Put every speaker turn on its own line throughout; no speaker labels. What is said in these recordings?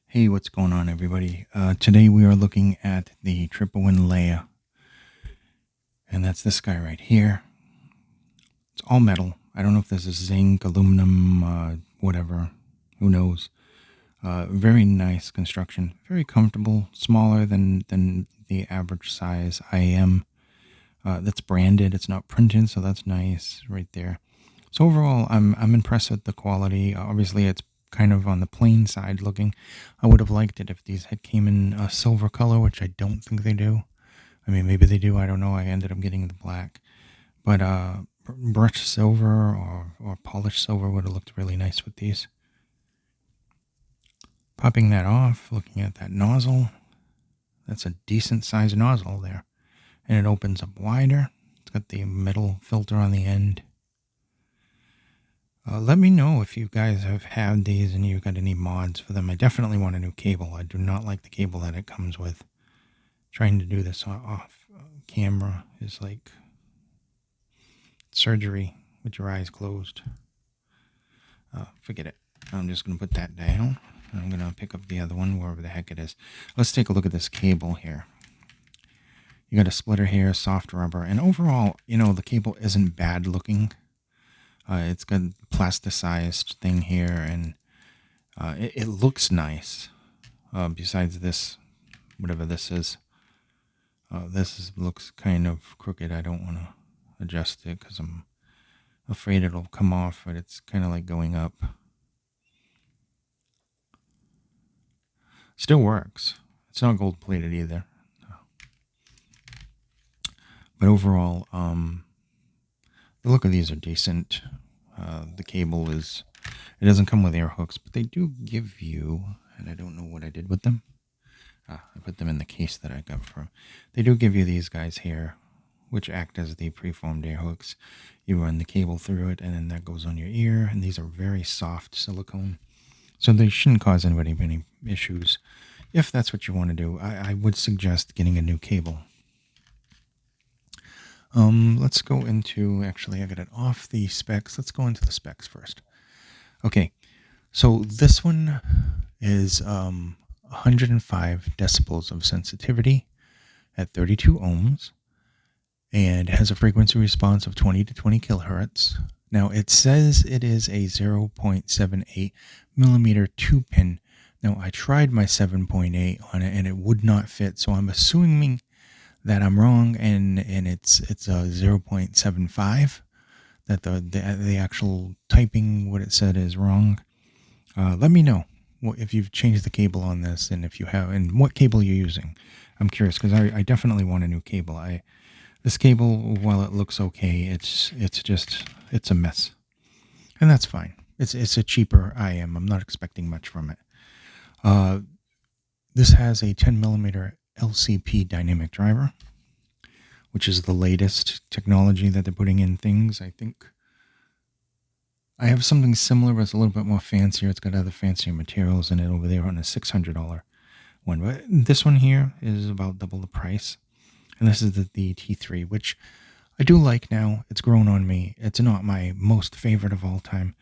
Hey, what's going on, everybody? Today we are looking at the Tripowin Leá, and that's this guy right here. It's all metal. I don't know if this is zinc, aluminum, whatever. Who knows? Very nice construction. Very comfortable. Smaller than the average size IM. That's branded. It's not printed, so that's nice right there. So overall, I'm impressed with the quality. Obviously, it's kind of on the plain side looking. I would have liked it if these had came in a silver color, which I don't think they do. I mean, maybe they do. I don't know. I ended up getting the black, but brushed silver or polished silver would have looked really nice with these. Popping that off, looking at that nozzle. That's a decent sized nozzle there, and it opens up wider. It's got the metal filter on the end. Let me know if you guys have had these and you've got any mods for them. I definitely want a new cable. I do not like the cable that it comes with. Trying to do this off camera is like surgery with your eyes closed. Forget it. I'm just going to put that down. I'm going to pick up the other one, wherever the heck it is. Let's take a look at this cable here. You got a splitter here, soft rubber, and overall, the cable isn't bad looking. It's got a plasticized thing here, and it looks nice. Besides this, whatever this is, looks kind of crooked. I don't want to adjust it because I'm afraid it'll come off, but it's kind of like going up. Still works. It's not gold plated either. But overall, the look of these are decent. The cable it doesn't come with air hooks, but they do give you, and I don't know what I did with them. I put them in the case that I got from. They do give you these guys here, which act as the preformed air hooks. You run the cable through it, and then that goes on your ear, and these are very soft silicone. So they shouldn't cause anybody any issues. If that's what you want to do, I would suggest getting a new cable. Let's go into, actually, I got it off the specs. Let's go into the specs first. Okay, so this one is 105 decibels of sensitivity at 32 ohms, and has a frequency response of 20 to 20 kilohertz. Now, it says it is a 0.78 millimeter 2-pin. Now, I tried my 7.8 on it, and it would not fit, so I'm assuming that I'm wrong, and it's a 0.75, that the actual typing, what it said, is wrong. Let me know if you've changed the cable on this, and if you have, and what cable you're using. I'm curious, because I definitely want a new cable. This cable, while it looks okay, it's a mess, and that's fine. It's a cheaper IM. I'm not expecting much from it. This has a 10 millimeter LCP dynamic driver, which is the latest technology that they're putting in things. I think I have something similar, but it's a little bit more fancier. It's got other fancier materials in it over there on a $600 one. But this one here is about double the price. And this is the T3, which I do like now. It's grown on me. It's not my most favorite of all time,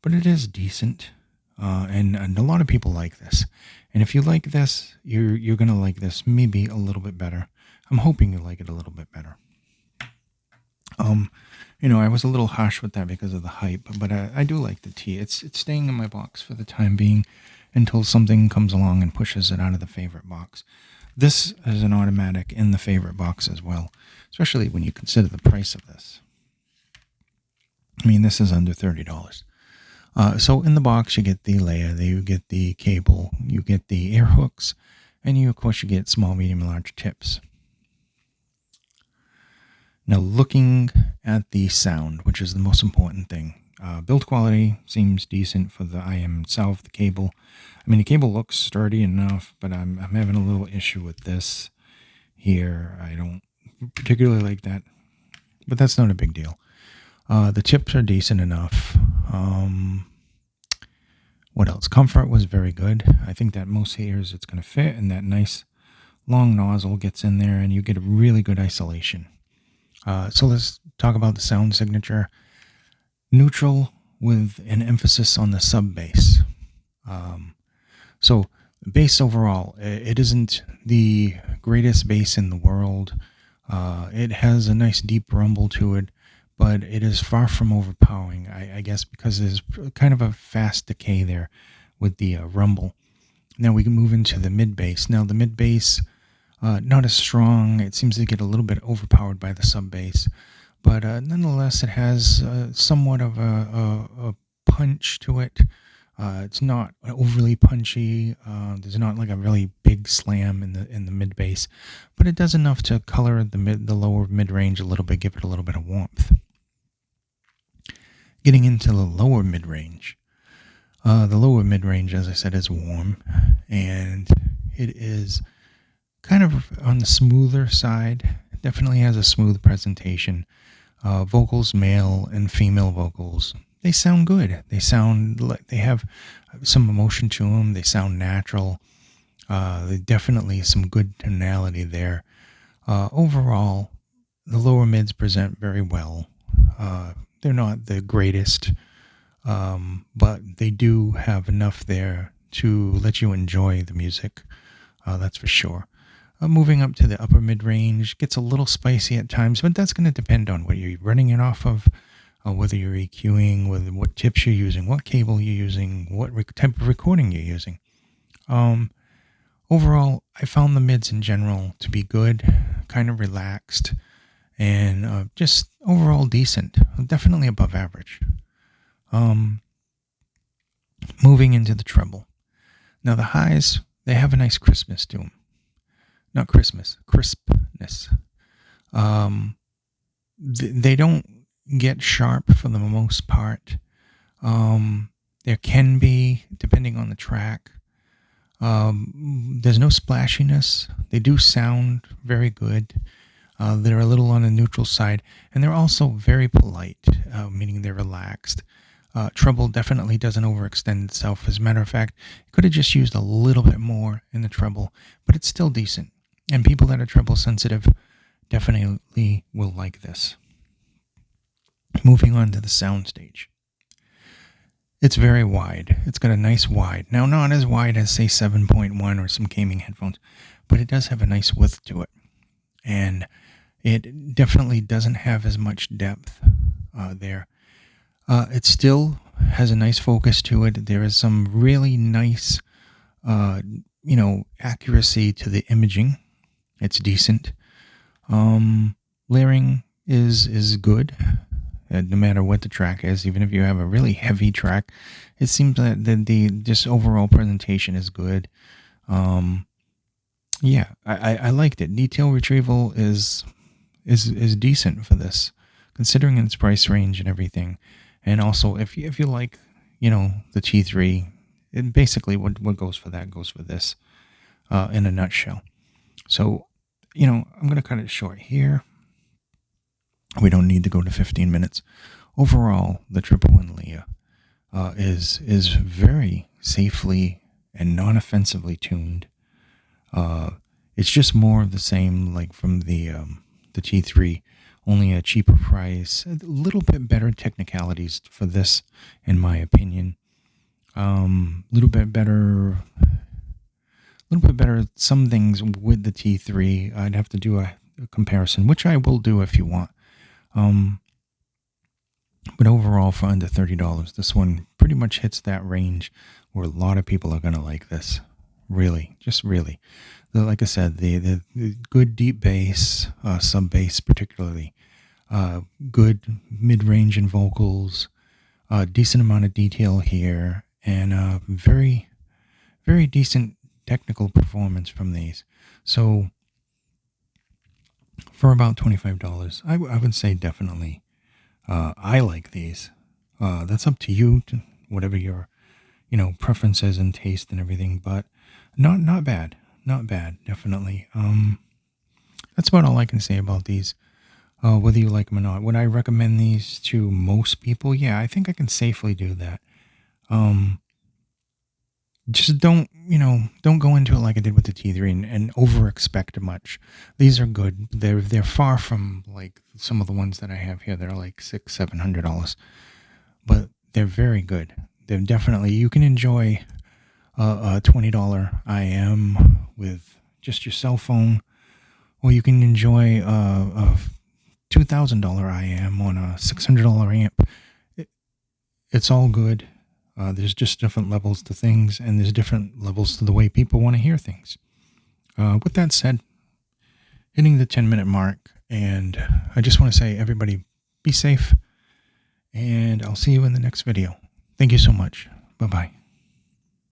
but it is decent. And a lot of people like this. And if you like this, you're going to like this maybe a little bit better. I'm hoping you like it a little bit better. I was a little harsh with that because of the hype, but I do like the T. It's staying in my box for the time being until something comes along and pushes it out of the favorite box. This is an automatic in the favorite box as well, especially when you consider the price of this. I mean, this is under $30. So in the box, you get the Leá, you get the cable, you get the air hooks, and of course, you get small, medium, and large tips. Now, looking at the sound, which is the most important thing. Build quality seems decent for the IM itself, the cable. I mean, the cable looks sturdy enough, but I'm having a little issue with this here. I don't particularly like that, but that's not a big deal. The tips are decent enough. What else? Comfort was very good. I think that most ears it's going to fit, and that nice long nozzle gets in there, and you get a really good isolation. So let's talk about the sound signature. Neutral with an emphasis on the sub bass. So Bass overall, it isn't the greatest bass in the world. It has a nice deep rumble to it, but it is far from overpowering. I guess because there's kind of a fast decay there with the rumble. Now we can move into the mid bass. Now the mid bass, not as strong. It seems to get a little bit overpowered by the sub bass, but nonetheless, it has somewhat of a punch to it. It's not overly punchy. There's not like a really big slam in the mid bass, but it does enough to color the lower mid range a little bit, give it a little bit of warmth. Getting into the lower mid range. The lower mid range, as I said, is warm, and it is kind of on the smoother side. It definitely has a smooth presentation. Vocals, male and female vocals, they sound good. They sound like they have some emotion to them. They sound natural. They definitely some good tonality there. Overall, the lower mids present very well. They're not the greatest, but they do have enough there to let you enjoy the music. That's for sure. Moving up to the upper mid-range gets a little spicy at times, but that's going to depend on what you're running it off of, whether you're EQing, what tips you're using, what cable you're using, what type of recording you're using. Overall, I found the mids in general to be good, kind of relaxed, and just overall decent, definitely above average. Moving into the treble. Now the highs, they have a nice crispness to them. Not Christmas, crispness. They don't get sharp for the most part. There can be, depending on the track. There's no splashiness. They do sound very good. They're a little on the neutral side, and they're also very polite, meaning they're relaxed. Treble definitely doesn't overextend itself. As a matter of fact, it could have just used a little bit more in the treble, but it's still decent. And people that are treble sensitive definitely will like this. Moving on to the soundstage. It's very wide. It's got a nice wide. Now, not as wide as, say, 7.1 or some gaming headphones, but it does have a nice width to it. And it definitely doesn't have as much depth there. It still has a nice focus to it. There is some really nice, accuracy to the imaging. It's decent. Layering is good, no matter what the track is. Even if you have a really heavy track, it seems that the just overall presentation is good. Yeah, I liked it. Detail retrieval is decent for this, considering its price range and everything. And also, if you like, the T3, it basically what goes for that goes for this, in a nutshell. So, I'm going to cut it short here. We don't need to go to 15 minutes. Overall, the Tripowin Leá is very safely and non-offensively tuned. It's just more of the same, like from the T3, only a cheaper price, a little bit better technicalities for this, in my opinion. Little bit better some things with the T3. I'd have to do a comparison, which I will do if you want. But overall, for under $30, this one pretty much hits that range where a lot of people are going to like this. Really, just really. Like I said, the good deep bass, sub bass particularly, good mid-range in vocals, decent amount of detail here, and very, very decent technical performance from these. So for about $25, I would say definitely. I like these. That's up to you, whatever your preferences and taste and everything. But not bad, definitely. That's about all I can say about these. Whether you like them or not, would I recommend these to most people? Yeah, I think I can safely do that. Just don't go into it like I did with the T3 and over expect much. These are good. They're far from like some of the ones that I have here that are like $600-$700, but they're very good. They're definitely, you can enjoy a $20 IM with just your cell phone, or you can enjoy a $2,000 IM on a $600 amp. It's all good. There's just different levels to things, and there's different levels to the way people want to hear things. With that said, hitting the 10-minute mark, and I just want to say, everybody, be safe, and I'll see you in the next video. Thank you so much. Bye-bye.